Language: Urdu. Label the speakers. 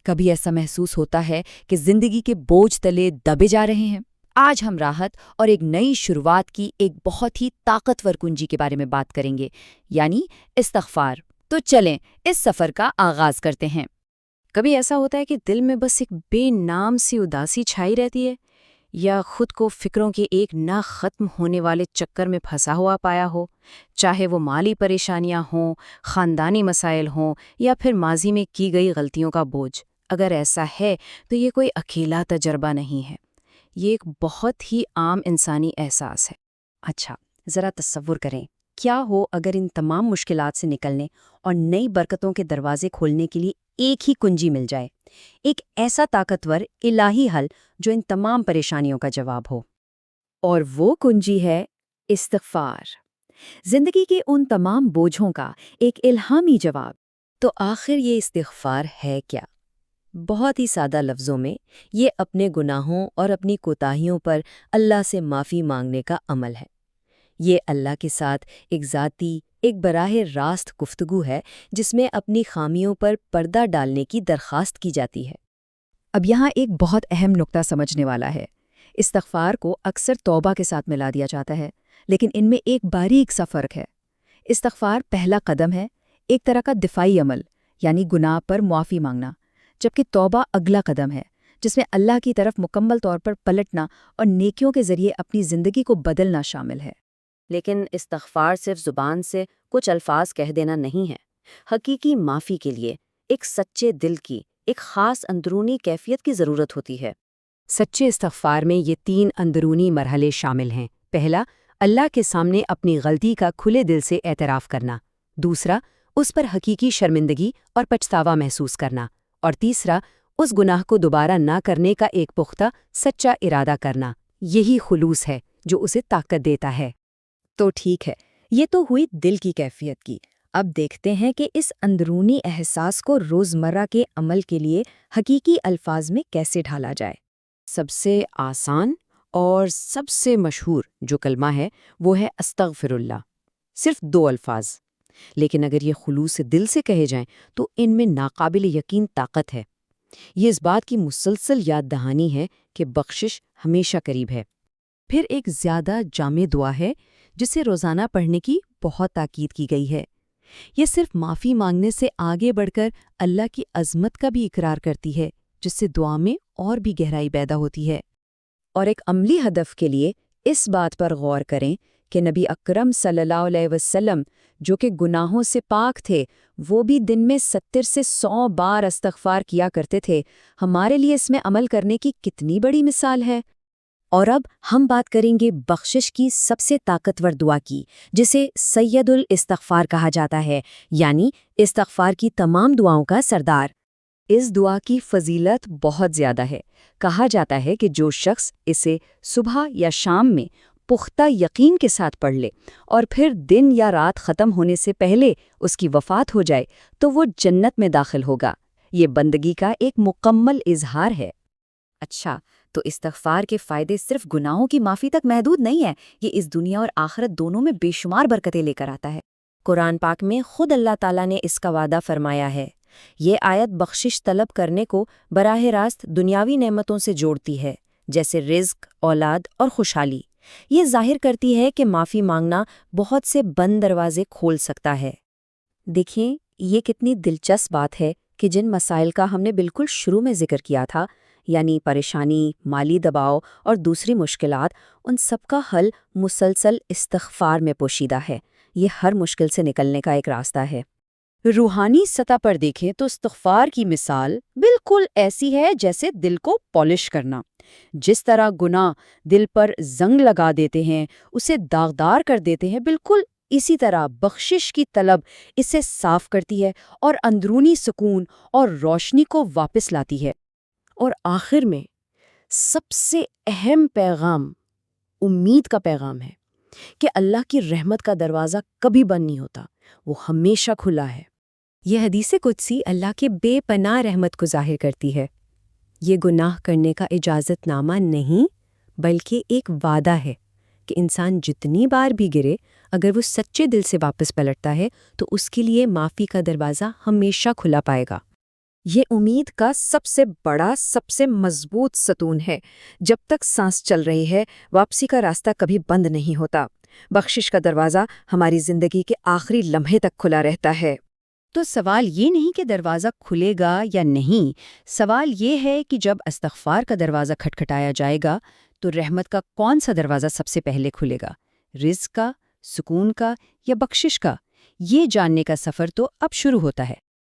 Speaker 1: کبھی ایسا محسوس ہوتا ہے کہ زندگی کے بوجھ تلے دبے جا رہے ہیں؟ آج ہم راحت اور ایک نئی شروعات کی ایک بہت ہی طاقتور کنجی کے بارے میں بات کریں گے، یعنی استغفار۔ تو چلیں اس سفر کا آغاز کرتے ہیں۔
Speaker 2: کبھی ایسا ہوتا ہے کہ دل میں بس ایک بے نام سی اداسی چھائی رہتی ہے، یا خود کو فکروں کے ایک نہ ختم ہونے والے چکر میں پھنسا ہوا پایا ہو، چاہے وہ مالی پریشانیاں ہوں، خاندانی مسائل ہوں، یا پھر ماضی میں کی گئی غلطیوں کا بوجھ۔ اگر ایسا ہے تو یہ کوئی اکیلا تجربہ نہیں ہے، یہ ایک بہت ہی عام انسانی احساس ہے۔
Speaker 3: اچھا، ذرا تصور کریں، کیا ہو اگر ان تمام مشکلات سے نکلنے اور نئی برکتوں کے دروازے کھولنے کے لیے ایک ہی کنجی مل جائے، ایک ایسا طاقتور الہی حل جو ان تمام پریشانیوں کا جواب ہو۔ اور وہ کنجی ہے استغفار، زندگی کے ان تمام بوجھوں کا ایک الہامی جواب۔ تو آخر یہ استغفار ہے کیا؟ بہت ہی سادہ لفظوں میں، یہ اپنے گناہوں اور اپنی کوتاہیوں پر اللہ سے معافی مانگنے کا عمل ہے۔ یہ اللہ کے ساتھ ایک ذاتی، ایک براہ راست گفتگو ہے جس میں اپنی خامیوں پر پردہ ڈالنے کی درخواست کی جاتی ہے۔
Speaker 1: اب یہاں ایک بہت اہم نقطہ سمجھنے والا ہے۔ استغفار کو اکثر توبہ کے ساتھ ملا دیا جاتا ہے، لیکن ان میں ایک باریک سا فرق ہے۔ استغفار پہلا قدم ہے، ایک طرح کا دفاعی عمل، یعنی گناہ پر معافی مانگنا، جبکہ توبہ اگلا قدم ہے، جس میں اللہ کی طرف مکمل طور پر پلٹنا اور نیکیوں کے ذریعے اپنی زندگی کو بدلنا شامل ہے۔
Speaker 3: لیکن استغفار صرف زبان سے کچھ الفاظ کہہ دینا نہیں ہے۔ حقیقی معافی کے لیے ایک سچے دل کی، ایک خاص اندرونی کیفیت کی ضرورت ہوتی ہے۔
Speaker 2: سچے استغفار میں یہ 3 اندرونی مرحلے شامل ہیں۔ پہلا، اللہ کے سامنے اپنی غلطی کا کھلے دل سے اعتراف کرنا۔ دوسرا، اس پر حقیقی شرمندگی اور پچھتاوا محسوس کرنا۔ اور تیسرا، اس گناہ کو دوبارہ نہ کرنے کا ایک پختہ، سچا ارادہ کرنا۔ یہی خلوص ہے جو اسے طاقت دیتا ہے۔
Speaker 3: تو ٹھیک ہے، یہ تو ہوئی دل کی کیفیت کی۔ اب دیکھتے ہیں کہ اس اندرونی احساس کو روزمرہ کے عمل کے لیے حقیقی الفاظ میں کیسے ڈھالا جائے۔
Speaker 2: سب سے آسان اور سب سے مشہور جو کلمہ ہے وہ ہے استغفر اللہ۔ صرف 2 الفاظ، لیکن اگر یہ خلوص دل سے کہے جائیں تو ان میں ناقابل یقین طاقت ہے۔ یہ اس بات کی مسلسل یاد دہانی ہے کہ بخشش ہمیشہ قریب ہے۔ پھر ایک زیادہ جامع دعا ہے جسے روزانہ پڑھنے کی بہت تاکید کی گئی ہے۔ یہ صرف معافی مانگنے سے آگے بڑھ کر اللہ کی عظمت کا بھی اقرار کرتی ہے، جس سے دعا میں اور بھی گہرائی پیدا ہوتی ہے۔
Speaker 3: اور ایک عملی ہدف کے لیے اس بات پر غور کریں کہ نبی اکرم صلی اللہ علیہ وسلم، جو کہ گناہوں سے پاک تھے، وہ بھی دن میں 70 سے 100 بار استغفار کیا کرتے تھے۔ ہمارے لیے اس میں عمل کرنے کی کتنی بڑی مثال ہے۔ اور اب ہم بات کریں گے بخشش کی سب سے طاقتور دعا کی، جسے سید الاستغفار کہا جاتا ہے، یعنی استغفار کی تمام دعاؤں کا سردار۔ اس دعا کی فضیلت بہت زیادہ ہے۔ کہا جاتا ہے کہ جو شخص اسے صبح یا شام میں پختہ یقین کے ساتھ پڑھ لے اور پھر دن یا رات ختم ہونے سے پہلے اس کی وفات ہو جائے تو وہ جنت میں داخل ہوگا۔ یہ بندگی کا ایک مکمل اظہار ہے۔ اچھا، تو استغفار کے فائدے صرف گناہوں کی معافی تک محدود نہیں ہے، یہ اس دنیا اور آخرت دونوں میں بے شمار برکتیں لے کر آتا ہے۔ قرآن پاک میں خود اللہ تعالیٰ نے اس کا وعدہ فرمایا ہے۔ یہ آیت بخشش طلب کرنے کو براہ راست دنیاوی نعمتوں سے جوڑتی ہے، جیسے رزق، اولاد اور خوشحالی۔ یہ ظاہر کرتی ہے کہ معافی مانگنا بہت سے بند دروازے کھول سکتا ہے۔ دیکھیں، یہ کتنی دلچسپ بات ہے کہ جن مسائل کا ہم نے بالکل شروع میں ذکر کیا تھا، یعنی پریشانی، مالی دباؤ اور دوسری مشکلات، ان سب کا حل مسلسل استغفار میں پوشیدہ ہے۔ یہ ہر مشکل سے نکلنے کا ایک راستہ ہے۔
Speaker 2: روحانی سطح پر دیکھیں تو استغفار کی مثال بالکل ایسی ہے جیسے دل کو پالش کرنا۔ جس طرح گناہ دل پر زنگ لگا دیتے ہیں، اسے داغدار کر دیتے ہیں، بالکل اسی طرح بخشش کی طلب اسے صاف کرتی ہے اور اندرونی سکون اور روشنی کو واپس لاتی ہے۔ اور آخر میں سب سے اہم پیغام امید کا پیغام ہے کہ اللہ کی رحمت کا دروازہ کبھی بند نہیں ہوتا، وہ ہمیشہ کھلا ہے۔
Speaker 3: یہ حدیث قدسی اللہ کے بے پناہ رحمت کو ظاہر کرتی ہے۔ یہ گناہ کرنے کا اجازت نامہ نہیں، بلکہ ایک وعدہ ہے کہ انسان جتنی بار بھی گرے، اگر وہ سچے دل سے واپس پلٹتا ہے تو اس کے لیے معافی کا دروازہ ہمیشہ کھلا پائے گا۔ یہ امید کا سب سے بڑا، سب سے مضبوط ستون ہے۔ جب تک سانس چل رہی ہے، واپسی کا راستہ کبھی بند نہیں ہوتا۔ بخشش کا دروازہ ہماری زندگی کے آخری لمحے تک کھلا رہتا ہے۔
Speaker 2: تو سوال یہ نہیں کہ دروازہ کھلے گا یا نہیں، سوال یہ ہے کہ جب استغفار کا دروازہ کھٹکھٹایا جائے گا تو رحمت کا کون سا دروازہ سب سے پہلے کھلے گا، رزق کا، سکون کا یا بخشش کا؟ یہ جاننے کا سفر تو اب شروع ہوتا ہے۔